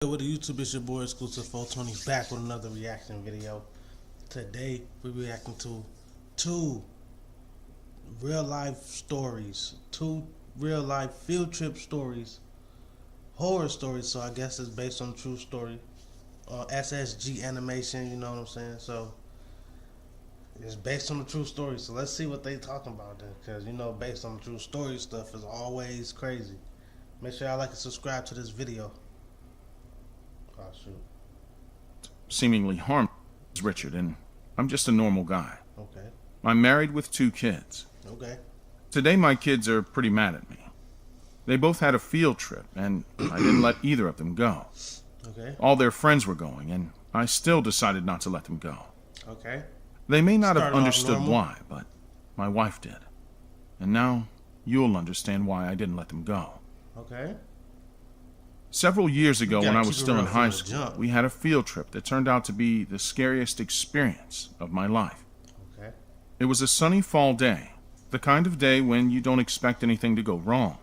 With the YouTube, it's your boy Exclusive 420 back with another reaction video. Today we're reacting to two real life stories, two real life field trip stories, horror stories. So I guess it's based on a true story. SSG animation, you know what I'm saying? So it's based on a true story. So let's see what they talking about then, because based on the true story stuff is always crazy. Make sure y'all like and subscribe to this video. Oh, shoot. Seemingly harmless, Richard, and I'm just a normal guy. Okay. I'm married with 2 kids. Okay. Today my kids are pretty mad at me. They both had a field trip, and I didn't let either of them go. Okay. All their friends were going, and I still decided not to let them go. Okay. They may not have Started off understood normal. why, but my wife did. And now you'll understand why I didn't let them go. Okay. Several years ago, when I was still in high from the school, jump. we had a field trip that turned out to be the scariest experience of my life. Okay. It was a sunny fall day, the kind of day when you don't expect anything to go wrong.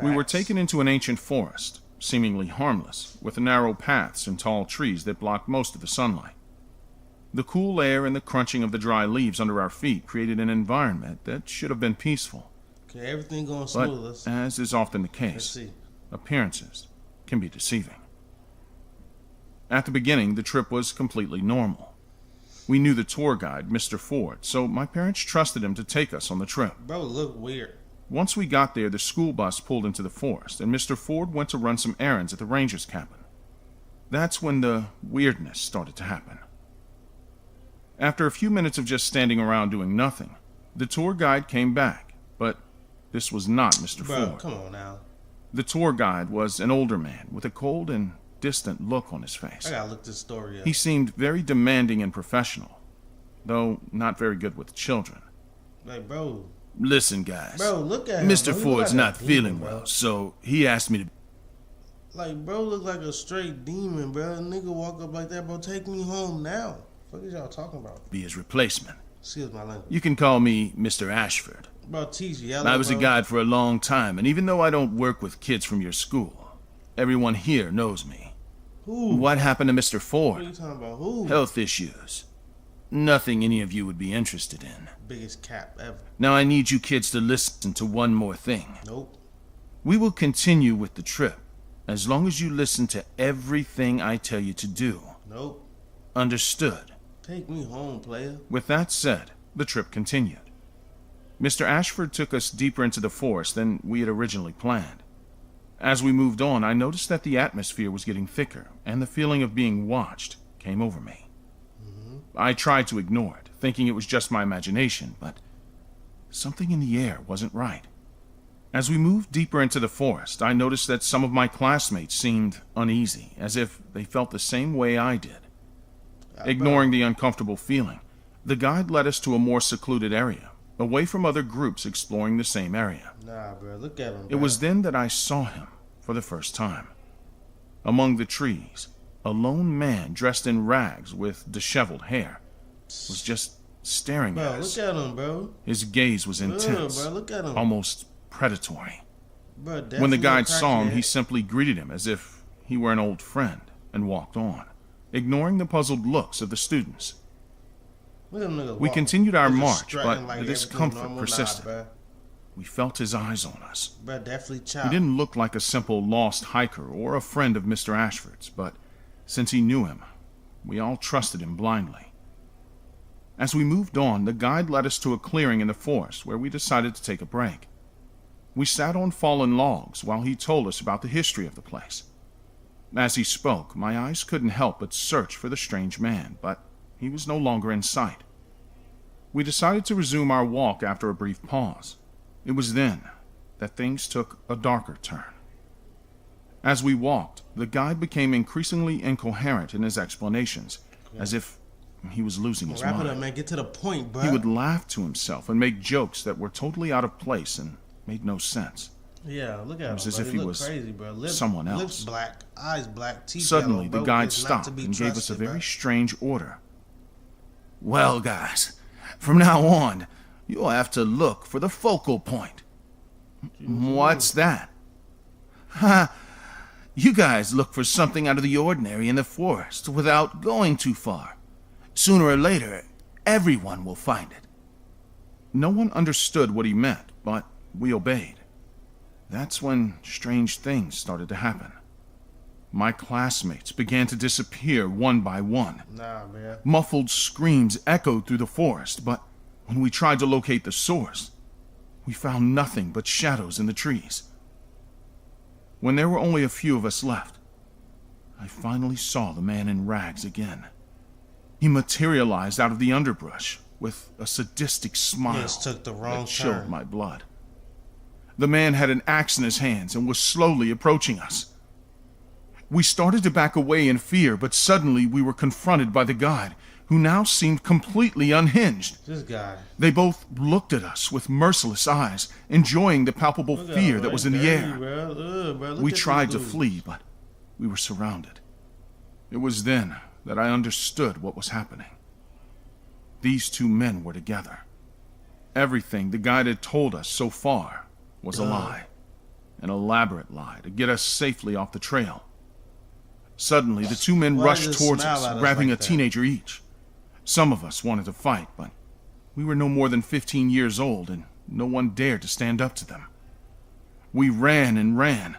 We were Facts. taken into an ancient forest, seemingly harmless, with narrow paths and tall trees that blocked most of the sunlight. The cool air and the crunching of the dry leaves under our feet created an environment that should have been peaceful. Okay, everything going But, smooth. Let's as is often the case, see. appearances can be deceiving. At the beginning, the trip was completely normal. We knew the tour guide, Mr. Ford, so my parents trusted him to take us on the trip. Bro, look weird. Once we got there, the school bus pulled into the forest, and Mr. Ford went to run some errands at the ranger's cabin. That's when the weirdness started to happen. After a few minutes of just standing around doing nothing, the tour guide came back, but this was not Mr. Bro, Ford. come on now. The tour guide was an older man with a cold and distant look on his face. I gotta look this story up. He seemed very demanding and professional, though not very good with children. Like, bro, Listen, guys. look at him. Mr. Bro, he look Ford's like not a demon, feeling bro. well, so he asked me to. Like, bro, look like a straight demon, bro. A nigga walk up like that, bro. Take me home now. What is y'all talking about? Be his replacement. Excuse my language. You can call me Mr. Ashford. Bro, teach yellow. I was a bro. guide for a long time, and even though I don't work with kids from your school, everyone here knows me. Who? What happened to Mr. What are Ford? you talking about? Who? Health issues. Nothing any of you would be interested in. Biggest cap ever. Now I need you kids to listen to one more thing. Nope. We will continue with the trip, as long as you listen to everything I tell you to do. Nope. Understood? Take me home, player. With that said, the trip continued. Mr. Ashford took us deeper into the forest than we had originally planned. As we moved on, I noticed that the atmosphere was getting thicker, and the feeling of being watched came over me. I tried to ignore it, thinking it was just my imagination, but something in the air wasn't right. As we moved deeper into the forest, I noticed that some of my classmates seemed uneasy, as if they felt the same way I did. Ignoring the uncomfortable feeling, the guide led us to a more secluded area, away from other groups exploring the same area. Nah, bro. Look at him. It was then that I saw him for the first time. Among the trees, a lone man dressed in rags with disheveled hair was just staring Bro, at us. look at him, bro. His gaze was Ugh, intense, bro, look at him. almost predatory. Bro, When the definitely a guide saw him, he crackhead. simply greeted him as if he were an old friend and walked on, ignoring the puzzled looks of the students. Look at him nigga We walk. continued our Nigga march, strutting but like the everything discomfort normal. persisted. Nah, bro. We felt his eyes on us. Bro, definitely He chop. didn't look like a simple lost hiker or a friend of Mr. Ashford's, but since he knew him, we all trusted him blindly. As we moved on, the guide led us to a clearing in the forest where we decided to take a break. We sat on fallen logs while he told us about the history of the place. As he spoke, my eyes couldn't help but search for the strange man, but he was no longer in sight. We decided to resume our walk after a brief pause. It was then that things took a darker turn. As we walked, the guide became increasingly incoherent in his explanations, as if he was losing his Wrap it up, mind. man. Get to the point, bro. He would laugh to himself and make jokes that were totally out of place and made no sense. Yeah, look at him. It was as bro. if he look was crazy, bro. someone else. Lips black, eyes black, teeth Suddenly, yellow, the bro. guide It's not stopped to be and gave us a trusted, very bro. strange order. Well, guys, from now on, you'll have to look for the focal point. What's that? Ha! You guys look for something out of the ordinary in the forest without going too far. Sooner or later, everyone will find it. No one understood what he meant, but we obeyed. That's when strange things started to happen. My classmates began to disappear one by one. Nah, man. Muffled screams echoed through the forest, but when we tried to locate the source, we found nothing but shadows in the trees. When there were only a few of us left, I finally saw the man in rags again. He materialized out of the underbrush with a sadistic smile Took the wrong that chilled turn. my blood. The man had an axe in his hands and was slowly approaching us. We started to back away in fear, but suddenly we were confronted by the guide, who now seemed completely unhinged. This guy. They both looked at us with merciless eyes, enjoying the palpable Look at fear him, that bro. was in the Dirty, air. bro. Bro. Look We at tried this to dude. flee, but we were surrounded. It was then that I understood what was happening. These two men were together. Everything the guide had told us so far was a lie. An elaborate lie to get us safely off the trail. Suddenly, the two men Why rushed does it towards smile us, at us grabbing like a that? teenager each. Some of us wanted to fight, but we were no more than 15 years old, and no one dared to stand up to them. We ran and ran.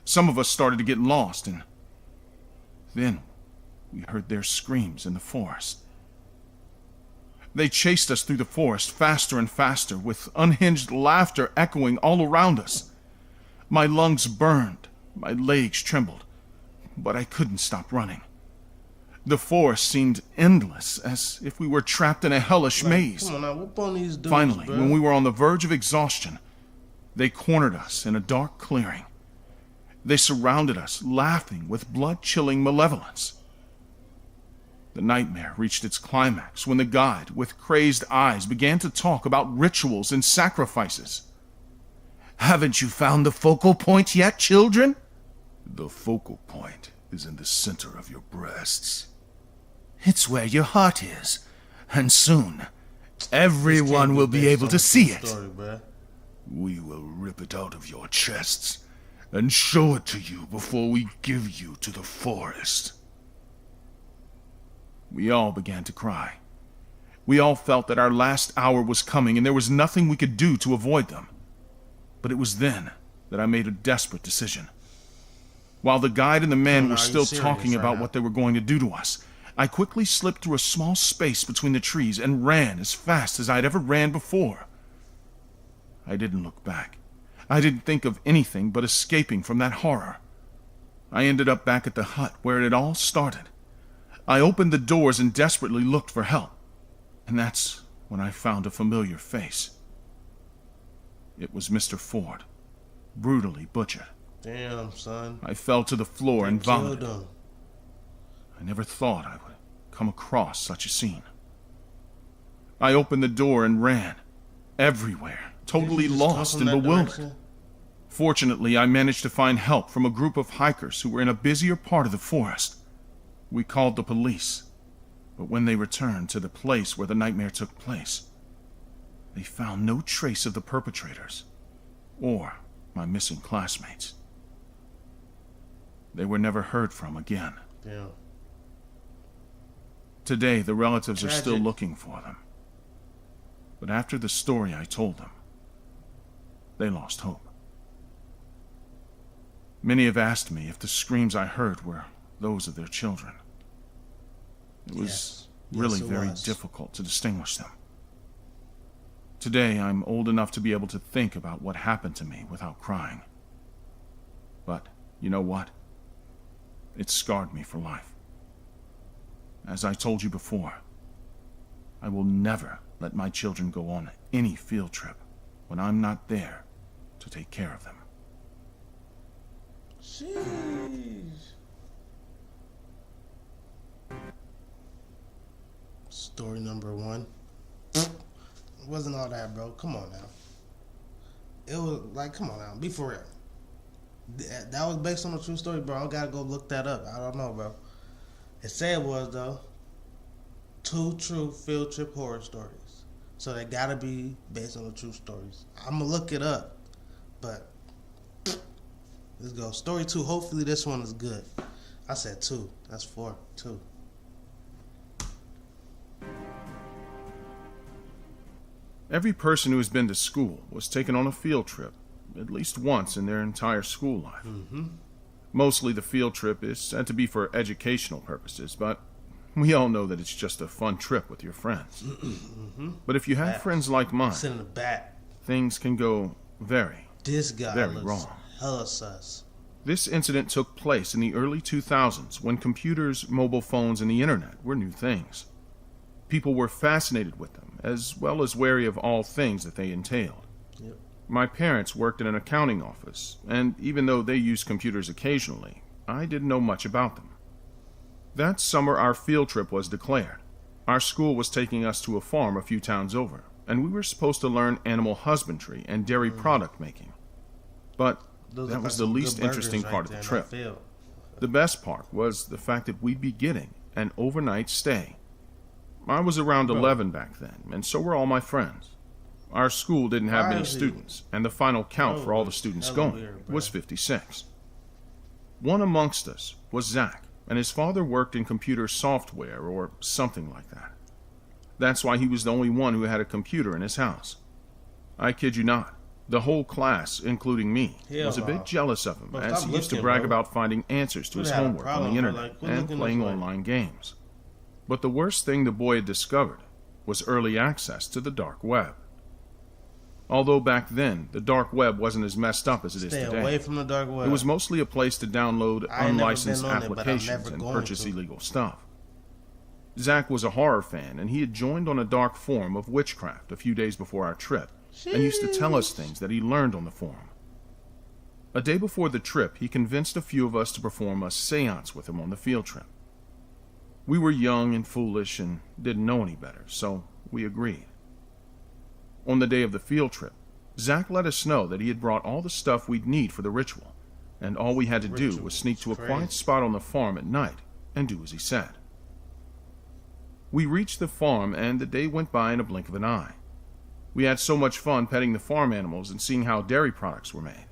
Some of us started to get lost, and then we heard their screams in the forest. They chased us through the forest faster and faster, with unhinged laughter echoing all around us. My lungs burned, my legs trembled, but I couldn't stop running. The forest seemed endless, as if we were trapped in a hellish maze. Come on now, whoop on these dudes, Finally, bro. when we were on the verge of exhaustion, they cornered us in a dark clearing. They surrounded us, laughing with blood-chilling malevolence. The nightmare reached its climax when the guide, with crazed eyes, began to talk about rituals and sacrifices. Haven't you found the focal point yet, children? The focal point is in the center of your breasts. It's where your heart is. And soon, everyone Can't will be be based able on to a see true it. story, bro. We will rip it out of your chests and show it to you before we give you to the forest. We all began to cry. We all felt that our last hour was coming and there was nothing we could do to avoid them. But it was then that I made a desperate decision. While the guide and the man Come on, were are you still serious talking right about now? what they were going to do to us, I quickly slipped through a small space between the trees and ran as fast as I'd ever ran before. I didn't look back. I didn't think of anything but escaping from that horror. I ended up back at the hut where it had all started. I opened the doors and desperately looked for help. And that's when I found a familiar face. It was Mr. Ford, brutally butchered. Damn, son. I fell to the floor and Killed vomited. him. I never thought I would come across such a scene. I opened the door and ran. Everywhere, totally Did you just come lost from and that bewildered. direction? Fortunately, I managed to find help from a group of hikers who were in a busier part of the forest. We called the police, but when they returned to the place where the nightmare took place, they found no trace of the perpetrators or my missing classmates. They were never heard from again. Damn. Today, the relatives are still Tragic. looking for them. But after the story I told them, they lost hope. Many have asked me if the screams I heard were those of their children. It was Yes. really Yes, it very was. difficult to distinguish them. Today, I'm old enough to be able to think about what happened to me without crying. But you know what? It scarred me for life. As I told you before, I will never let my children go on any field trip when I'm not there to take care of them. Jeez. Story number 1. It wasn't all that, bro. Come on now. It was like, come on now. Be for real. That was based on a true story, bro. I gotta go look that up. I don't know, bro. It said it was, though. 2 true field trip horror stories. So they gotta be based on the true stories. I'm gonna look it up. But Let's go. Story 2. Hopefully this one is good. I said 2. That's 4. 2. Every person who has been to school was taken on a field trip, at least once in their entire school life. Mostly the field trip is said to be for educational purposes, but we all know that it's just a fun trip with your friends. But if you have friends like mine, Sit in the back. things can go very, This guy very looks wrong. hella sus. This incident took place in the early 2000s when computers, mobile phones, and the internet were new things. People were fascinated with them, as well as wary of all things that they entailed. Yep. My parents worked in an accounting office, and even though they used computers occasionally, I didn't know much about them. That summer, our field trip was declared. Our school was taking us to a farm a few towns over, and we were supposed to learn animal husbandry and dairy product making. But that was the least interesting part of the trip. The best part was the fact that we'd be getting an overnight stay. I was around 11 back then, and so were all my friends. Our school didn't have many students, and the final count for all the students going was 56. One amongst us was Zach, and his father worked in computer software or something like that. That's why he was the only one who had a computer in his house. I kid you not, the whole class, including me, was a bit jealous of him, as he used to brag about finding answers to his homework on the internet and playing online games. But the worst thing the boy had discovered was early access to the dark web. Although back then, the dark web wasn't as messed up as it is today. Stay away from the dark web. It was mostly a place to download unlicensed never been on it, but I'm applications never and going purchase to. illegal stuff. Zach was a horror fan, and he had joined on a dark forum of witchcraft a few days before our trip, and used to tell us things that he learned on the forum. A day before the trip, he convinced a few of us to perform a seance with him on the field trip. We were young and foolish and didn't know any better, so we agreed. On the day of the field trip, Zach let us know that he had brought all the stuff we'd need for the ritual, and all we had to do was sneak to a quiet spot on the farm at night and do as he said. We reached the farm, and the day went by in a blink of an eye. We had so much fun petting the farm animals and seeing how dairy products were made.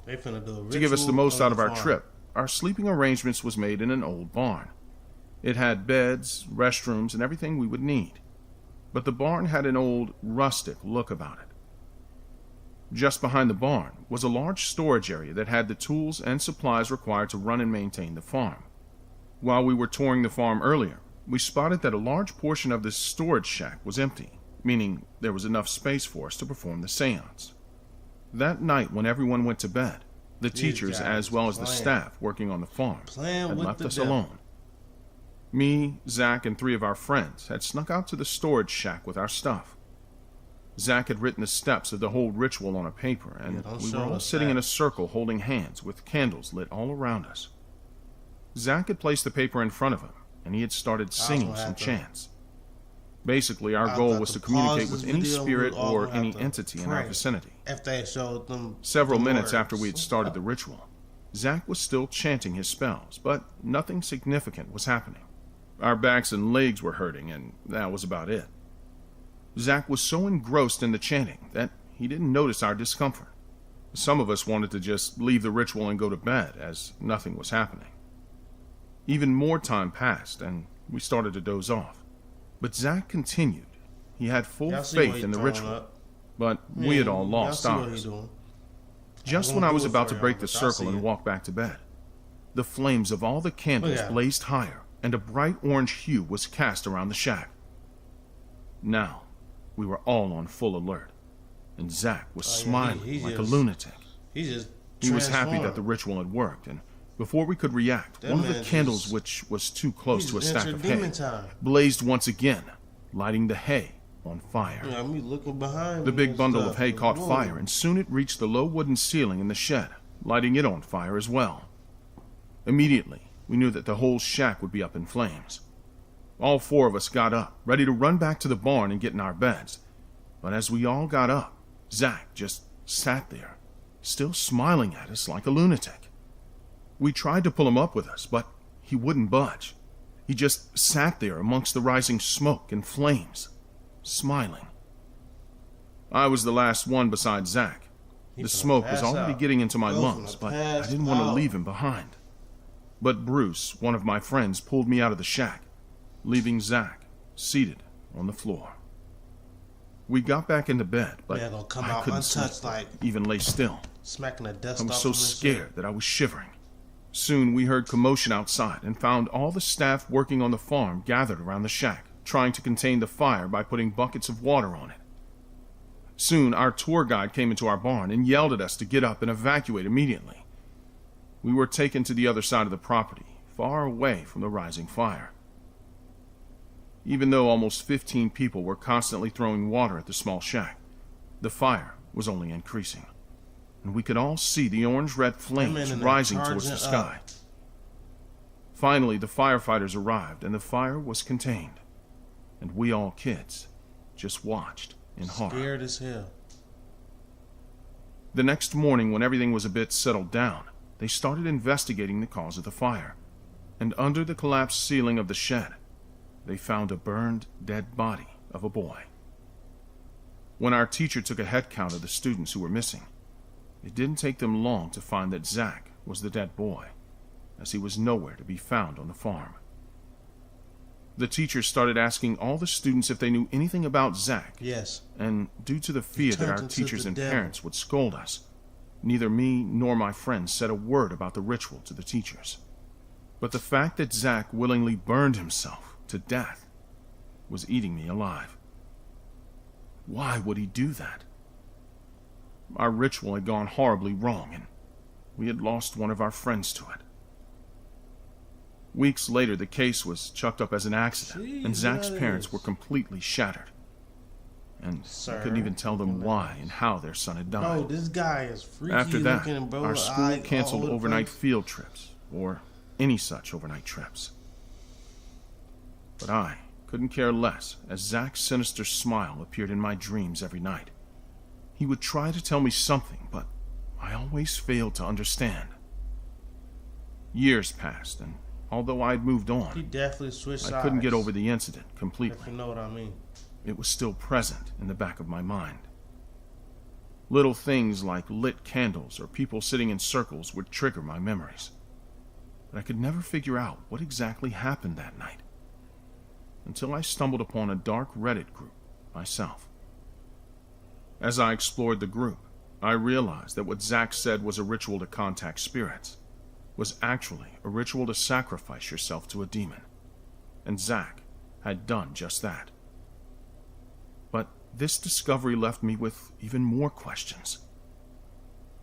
They finna do a To give us the most ritual out of on our the farm. trip, our sleeping arrangements was made in an old barn. It had beds, restrooms, and everything we would need. But the barn had an old, rustic look about it. Just behind the barn was a large storage area that had the tools and supplies required to run and maintain the farm. While we were touring the farm earlier, we spotted that a large portion of this storage shack was empty, meaning there was enough space for us to perform the seance. That night, when everyone went to bed, the teachers as well as the staff working on the farm had left us alone. Me, Zach, and 3 of our friends had snuck out to the storage shack with our stuff. Zach had written the steps of the whole ritual on a paper, and we were all sitting in a circle holding hands with candles lit all around us. Zach had placed the paper in front of him, and he had started singing some chants. Basically, our goal was to communicate with any spirit or any entity in our vicinity. If they showed them Several minutes after we had started the ritual, Zach was still chanting his spells, but nothing significant was happening. Our backs and legs were hurting, and that was about it. Zach was so engrossed in the chanting that he didn't notice our discomfort. Some of us wanted to just leave the ritual and go to bed, as nothing was happening. Even more time passed, and we started to doze off. But Zach continued. He had full faith in the ritual, but we had all lost ours. Just when I was about to break the circle and walk back to bed, the flames of all the candles blazed higher, and a bright orange hue was cast around the shack. Now, we were all on full alert, and Zach was smiling like a lunatic. He was happy that the ritual had worked, and before we could react, one of the candles, which was too close to a stack of hay, blazed once again, lighting the hay on fire. The big bundle of hay caught fire, and soon it reached the low wooden ceiling in the shed, lighting it on fire as well. Immediately, we knew that the whole shack would be up in flames. All 4 of us got up, ready to run back to the barn and get in our beds. But as we all got up, Zach just sat there, still smiling at us like a lunatic. We tried to pull him up with us, but he wouldn't budge. He just sat there amongst the rising smoke and flames, smiling. I was the last one besides Zach, The smoke was pass already out. getting into my Bro, lungs, finna but I pass didn't want to out. leave him behind. But Bruce, one of my friends, pulled me out of the shack, leaving Zach seated on the floor. We got back into bed, but Man gonna come I out couldn't untouched, sleep, like even lay still. smacking the dust I was off so him and shit. scared that I was shivering. Soon we heard commotion outside and found all the staff working on the farm gathered around the shack, trying to contain the fire by putting buckets of water on it. Soon our tour guide came into our barn and yelled at us to get up and evacuate immediately. We were taken to the other side of the property, far away from the rising fire. Even though almost 15 people were constantly throwing water at the small shack, the fire was only increasing, and we could all see the orange-red flames in there rising towards the charging sky. up. Finally, the firefighters arrived, and the fire was contained, and we all kids just watched in horror. Scared as hell. The next morning, when everything was a bit settled down, they started investigating the cause of the fire, and under the collapsed ceiling of the shed, they found a burned, dead body of a boy. When our teacher took a head count of the students who were missing, it didn't take them long to find that Zach was the dead boy, as he was nowhere to be found on the farm. The teacher started asking all the students if they knew anything about Zach, Yes. and due to the fear that turned our into teachers the and devil. parents would scold us, neither me nor my friends said a word about the ritual to the teachers. But the fact that Zach willingly burned himself to death was eating me alive. Why would he do that? Our ritual had gone horribly wrong, and we had lost one of our friends to it. Weeks later, the case was chucked up as an accident, and Zach's parents were completely shattered. And Sir, I couldn't even tell them why and how their son had died. Bro, this guy is freaky After that, looking, bro. our school canceled all the overnight place. field trips, or any such overnight trips. But I couldn't care less, as Zach's sinister smile appeared in my dreams every night. He would try to tell me something, but I always failed to understand. Years passed, and although I'd moved He on, definitely switched sides. I couldn't get over the incident If completely. you know what I mean. It was still present in the back of my mind. Little things like lit candles or people sitting in circles would trigger my memories. But I could never figure out what exactly happened that night, until I stumbled upon a dark Reddit group myself. As I explored the group, I realized that what Zach said was a ritual to contact spirits was actually a ritual to sacrifice yourself to a demon, and Zach had done just that. But this discovery left me with even more questions.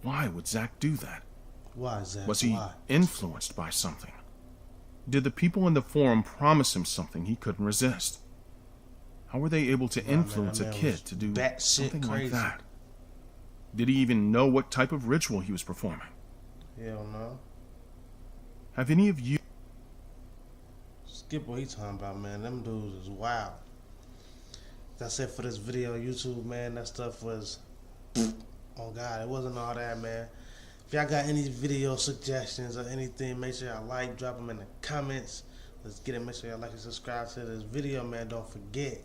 Why would Zach do that? Why, Zach? Was he Why? influenced by something? Did the people in the forum promise him something he couldn't resist? How were they able to influence that a man kid was to do batshit something like crazy. that? Did he even know what type of ritual he was performing? Hell no. Have any of you... Skip what he talking about, man. Them dudes is wild. That's it for this video on YouTube, man. That stuff was... Oh, God. It wasn't all that, man. If y'all got any video suggestions or anything, make sure y'all like, drop them in the comments. Let's get it. Make sure y'all like and subscribe to this video, man. Don't forget.